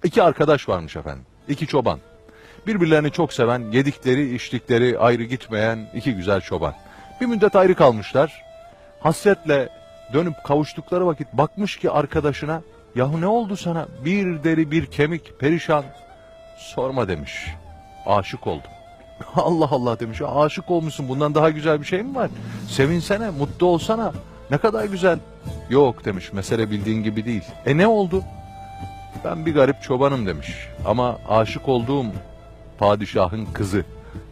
İki arkadaş varmış efendim. İki çoban. Birbirlerini çok seven, yedikleri, içtikleri ayrı gitmeyen iki güzel çoban. Bir müddet ayrı kalmışlar. Hasretle dönüp kavuştukları vakit bakmış ki arkadaşına, yahu ne oldu sana? Bir deri bir kemik, perişan. Sorma demiş. Aşık oldum. Allah Allah demiş. Aşık olmuşsun. Bundan daha güzel bir şey mi var? Sevinsene, mutlu olsana. Ne kadar güzel. Yok demiş. Mesele bildiğin gibi değil. Ne oldu? Ben bir garip çobanım demiş. Ama aşık olduğum padişahın kızı.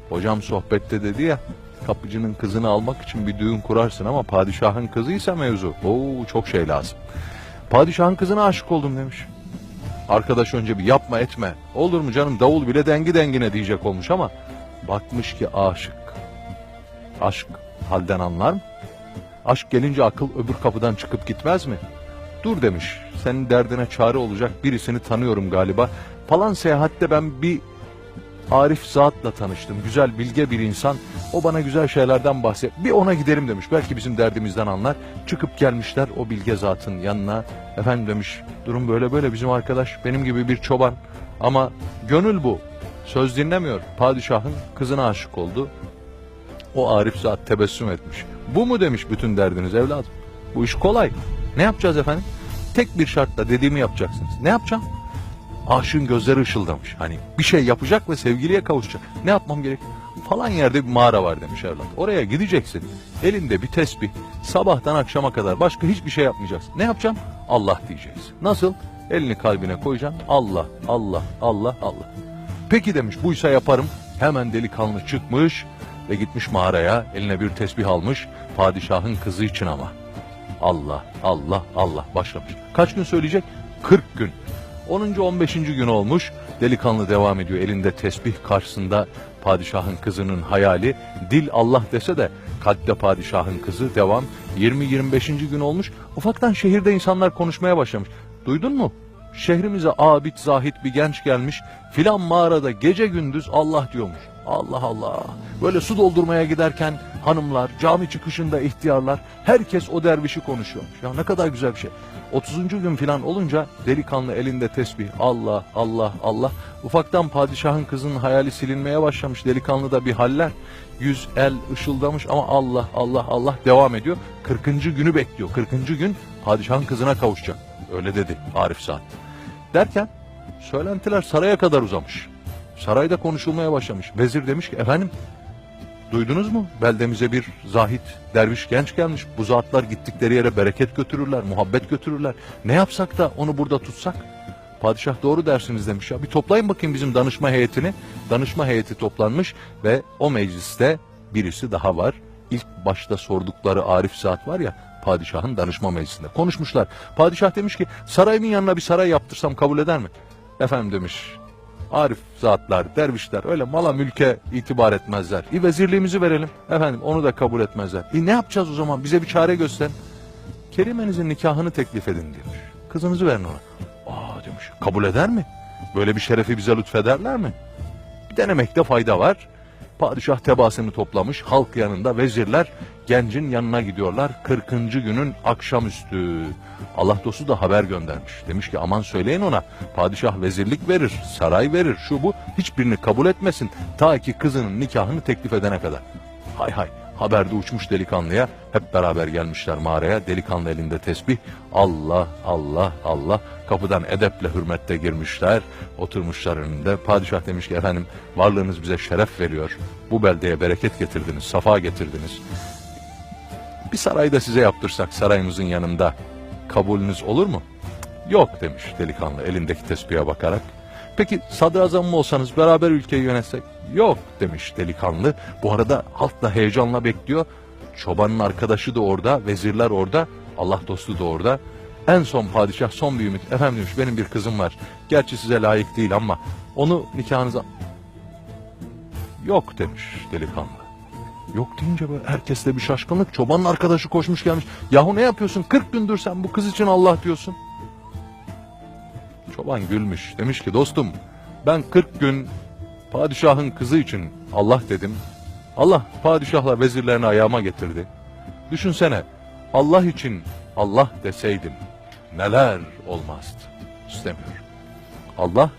Hocam sohbette dedi ya, kapıcının kızını almak için bir düğün kurarsın ama padişahın kızıysa mevzu. Oo, çok şey lazım. Padişahın kızına aşık oldum demiş. Arkadaş önce bir yapma etme. Olur mu canım, davul bile dengi dengine diyecek olmuş ama bakmış ki aşık. Aşk halden anlar mı? Aşk gelince akıl öbür kapıdan çıkıp gitmez mi? Dur demiş, senin derdine çare olacak birisini tanıyorum galiba. Falan seyahatte ben bir arif zatla tanıştım. Güzel, bilge bir insan. O bana güzel şeylerden bahset. Bir ona gidelim demiş. Belki bizim derdimizden anlar. Çıkıp gelmişler o bilge zatın yanına. Efendim demiş, durum böyle böyle, bizim arkadaş benim gibi bir çoban. Ama gönül bu. Söz dinlemiyor. Padişahın kızına aşık oldu. O arif zat tebessüm etmiş. Bu mu demiş bütün derdiniz evladım? Bu iş kolay. Ne yapacağız efendim? Tek bir şartla dediğimi yapacaksınız. Ne yapacağım? Aşığın gözleri ışıldamış. Hani bir şey yapacak ve sevgiliye kavuşacak. Ne yapmam gerek? Falan yerde bir mağara var demiş evlat. Oraya gideceksin. Elinde bir tesbih. Sabahtan akşama kadar başka hiçbir şey yapmayacaksın. Ne yapacağım? Allah diyeceksin. Nasıl? Elini kalbine koyacaksın. Allah, Allah, Allah, Allah. Peki demiş, buysa yaparım. Hemen delikanlı çıkmış ve gitmiş mağaraya. Eline bir tesbih almış. Padişahın kızı için ama. Allah, Allah, Allah başlamış. Kaç gün söyleyecek? 40 gün. 10. 15. gün olmuş. Delikanlı devam ediyor. Elinde tesbih, karşısında padişahın kızının hayali. Dil Allah dese de kalpte padişahın kızı. Devam. 20-25. gün olmuş. Ufaktan şehirde insanlar konuşmaya başlamış. Duydun mu? Şehrimize abid zahit bir genç gelmiş. Filan mağarada gece gündüz Allah diyormuş. Allah Allah. Böyle su doldurmaya giderken hanımlar, cami çıkışında ihtiyarlar, herkes o dervişi konuşuyormuş. Ya ne kadar güzel bir şey. 30. gün filan olunca delikanlı elinde tesbih. Allah, Allah, Allah. Ufaktan padişahın kızının hayali silinmeye başlamış. Delikanlı da bir haller. Yüz, el ışıldamış ama Allah, Allah, Allah devam ediyor. 40. günü bekliyor. 40. gün padişahın kızına kavuşacak. Öyle dedi Arif Saat. Derken söylentiler saraya kadar uzamış. Sarayda konuşulmaya başlamış. Vezir demiş ki, efendim duydunuz mu? Beldemize bir zahit, derviş genç gelmiş. Bu zatlar gittikleri yere bereket götürürler, muhabbet götürürler. Ne yapsak da onu burada tutsak? Padişah doğru dersiniz demiş ya. Bir toplayın bakayım bizim danışma heyetini. Danışma heyeti toplanmış ve o mecliste birisi daha var. İlk başta sordukları arif zat var ya, padişahın danışma meclisinde konuşmuşlar. Padişah demiş ki, sarayımın yanına bir saray yaptırsam kabul eder mi? Efendim demiş, arif zatlar, dervişler öyle mala mülke itibar etmezler. Vezirliğimizi verelim. Efendim onu da kabul etmezler. Ne yapacağız o zaman? Bize bir çare gösterin. Kerimenizin nikahını teklif edin demiş. Kızınızı verin ona. Aa demiş, kabul eder mi? Böyle bir şerefi bize lütfederler mi? Bir denemekte fayda var. Padişah tebaasını toplamış, halk yanında, vezirler gencin yanına gidiyorlar. 40. günün akşamüstü. Allah dostu da haber göndermiş. Demiş ki, aman söyleyin ona, padişah vezirlik verir, saray verir, şu bu, hiçbirini kabul etmesin ta ki kızının nikahını teklif edene kadar. Hay hay, haberde uçmuş delikanlıya. Hep beraber gelmişler mağaraya. Delikanlı elinde tesbih. Allah, Allah, Allah. Kapıdan edeple hürmetle girmişler. Oturmuşlar önünde. Padişah demiş ki, efendim varlığınız bize şeref veriyor. Bu beldeye bereket getirdiniz, safa getirdiniz. Bir sarayda size yaptırsak sarayımızın yanında kabulünüz olur mu? Yok demiş delikanlı elindeki tesbihe bakarak. Peki sadrazam mı olsanız, beraber ülkeyi yönetsek? Yok demiş delikanlı. Bu arada halk da heyecanla bekliyor. Çobanın arkadaşı da orada, vezirler orada, Allah dostu da orada. En son padişah son bir ümit. Efendim demiş, benim bir kızım var. Gerçi size layık değil ama onu nikahınıza... Yok demiş delikanlı. Yok deyince böyle herkeste bir şaşkınlık. Çobanın arkadaşı koşmuş gelmiş. Yahu ne yapıyorsun? 40 gündür sen bu kız için Allah diyorsun. Çoban gülmüş. Demiş ki, dostum ben 40 gün padişahın kızı için Allah dedim. Allah padişahla vezirlerini ayağıma getirdi. Düşünsene, Allah için Allah deseydim neler olmazdı. İstemiyorum. Allah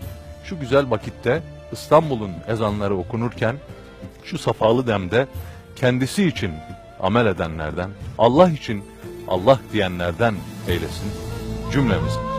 şu güzel vakitte İstanbul'un ezanları okunurken şu safalı demde kendisi için amel edenlerden, Allah için Allah diyenlerden eylesin cümlemizi.